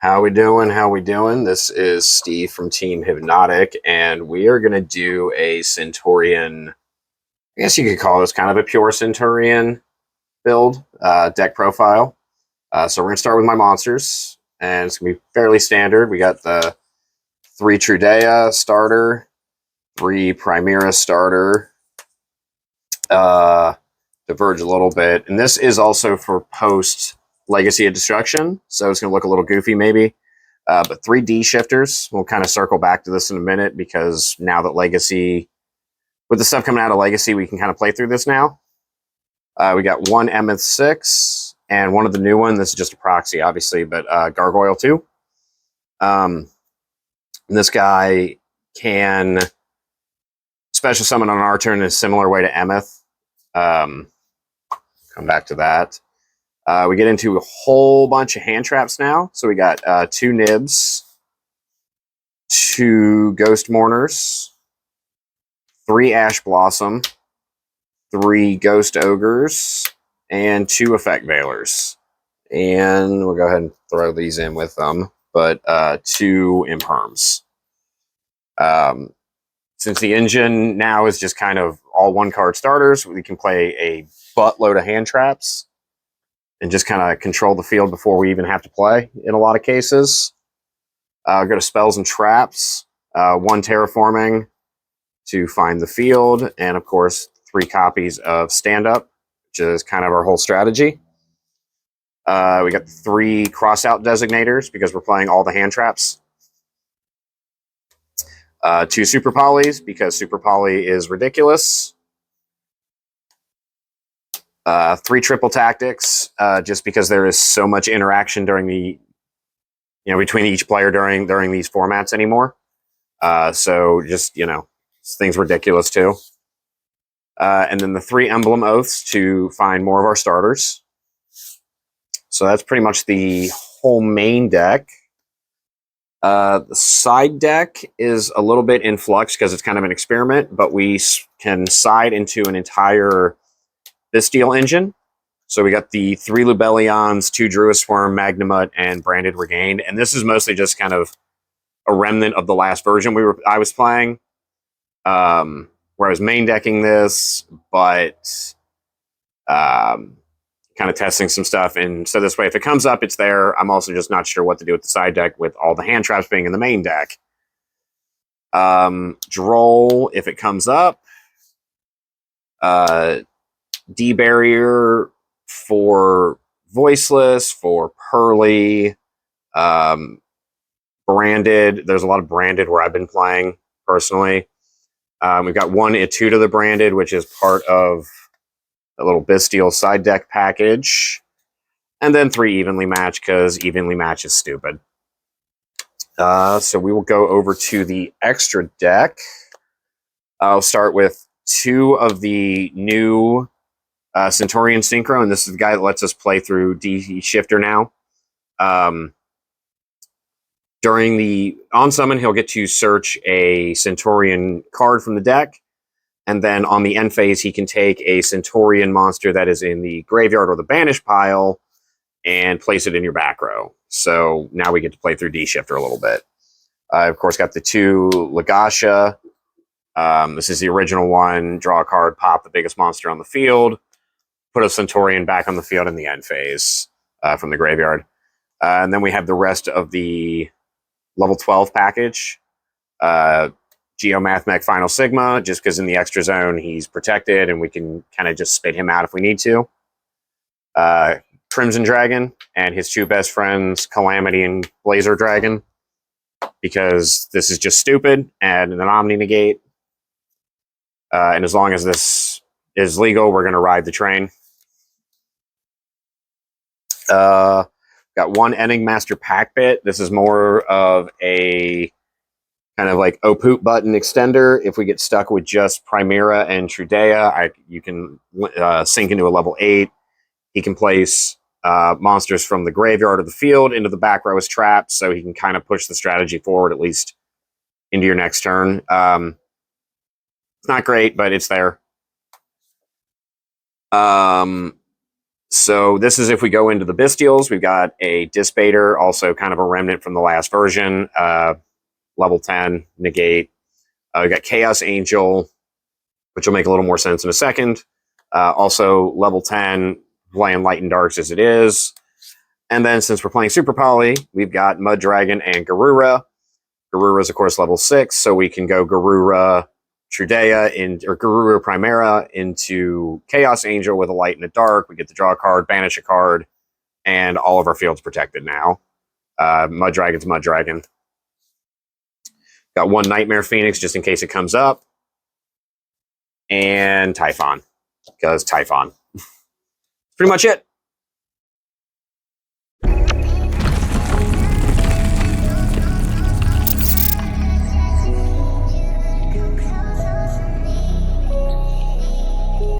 How we doing? How we doing? This is Steve from Team Hypnotik, and we are going to do a Centur-ion. I guess you could call this kind of a pure Centur-ion build deck profile. So we're going to start with my monsters, and it's going to be fairly standard. We got the 3 Trudea starter, 3 Primera starter, diverge a little bit, and this is also for post Legacy of Destruction, so it's going to look a little goofy maybe. But 3 D shifters, we'll kind of circle back to this in a minute because now that Legacy, with the stuff coming out of Legacy, we can kind of play through this now. We got 1 Emeth 6 and one of the new one. This is just a proxy, obviously, but Gargoyle 2. This guy can special summon on our turn in a similar way to Emeth. Come back to that. We get into a whole bunch of hand traps now. So we got 2 Nibs, 2 Ghost Mourners, 3 Ash Blossom, 3 Ghost Ogres, and 2 Effect Veilers. And we'll go ahead and throw these in with them, but 2 Imperms. Since the engine now is just kind of all 1-card starters, we can play a buttload of hand traps and just kind of control the field before we even have to play in a lot of cases. Go to Spells and Traps, 1 Terraforming to find the field, and of course 3 copies of Stand Up, which is kind of our whole strategy. We got 3 Crossout Designators because we're playing all the hand traps. 2 Super Polys because Super Poly is ridiculous. 3 Triple Tactics, just because there is so much interaction during the, between each player during these formats anymore. So just, things ridiculous too. And then the 3 Emblem Oaths to find more of our starters. So that's pretty much the whole main deck. The side deck is a little bit in flux because it's kind of an experiment, but we can side into an entire Bestial engine. So we got the 3 Lubellions, 2 Druisworm, Magnamut, and Branded Regained. And this is mostly just kind of a remnant of the last version I was playing, where I was main decking this, but kind of testing some stuff. And so this way, if it comes up, it's there. I'm also just not sure what to do with the side deck with all the hand traps being in the main deck. Droll, if it comes up. D-Barrier for Voiceless, for Pearly, Branded. There's a lot of Branded where I've been playing, personally. We've got 1 Etude of the Branded, which is part of a little Bestial side deck package. And then 3 Evenly Match, because Evenly Match is stupid. So we will go over to the extra deck. I'll start with 2 of the new Centur-ion Synchro, and this is the guy that lets us play through D Shifter now. During the on summon, he'll get to search a Centur-ion card from the deck, and then on the end phase, he can take a Centur-ion monster that is in the graveyard or the banish pile and place it in your back row. So now we get to play through D Shifter a little bit. Of course, got the 2 Legasha. This is the original one. Draw a card, pop the biggest monster on the field, put a Centur-ion back on the field in the end phase from the graveyard. And then we have the rest of the level 12 package. Geomathmech Final Sigma, just because in the extra zone he's protected and we can kind of just spit him out if we need to. Crimson Dragon and his 2 best friends, Calamity and Blazer Dragon, because this is just stupid, and an Omni-Negate. And as long as this is legal, we're going to ride the train. Got 1 Enigmaster Pack Bit. This is more of a kind of like poop button extender. If we get stuck with just Primera and Trudea, you can sink into a level 8. He can place monsters from the graveyard or the field into the back row as traps, so he can kind of push the strategy forward, at least into your next turn. It's not great, but it's there. So this is if we go into the Bestials. We've got a Disbater, also kind of a remnant from the last version. Level 10, negate. We've got Chaos Angel, which will make a little more sense in a second. Also, level 10, playing Light and Darks as it is. And then since we're playing Super Poly, we've got Mud Dragon and Garura. Garura is, of course, level 6, so we can go Garura Trudea or Garura Primera into Chaos Angel with a Light and a Dark. We get to draw a card, banish a card, and all of our fields protected now. Mud Dragon's Mud Dragon. Got one Nightmare Phoenix just in case it comes up. And Typhon, because Typhon. Pretty much it.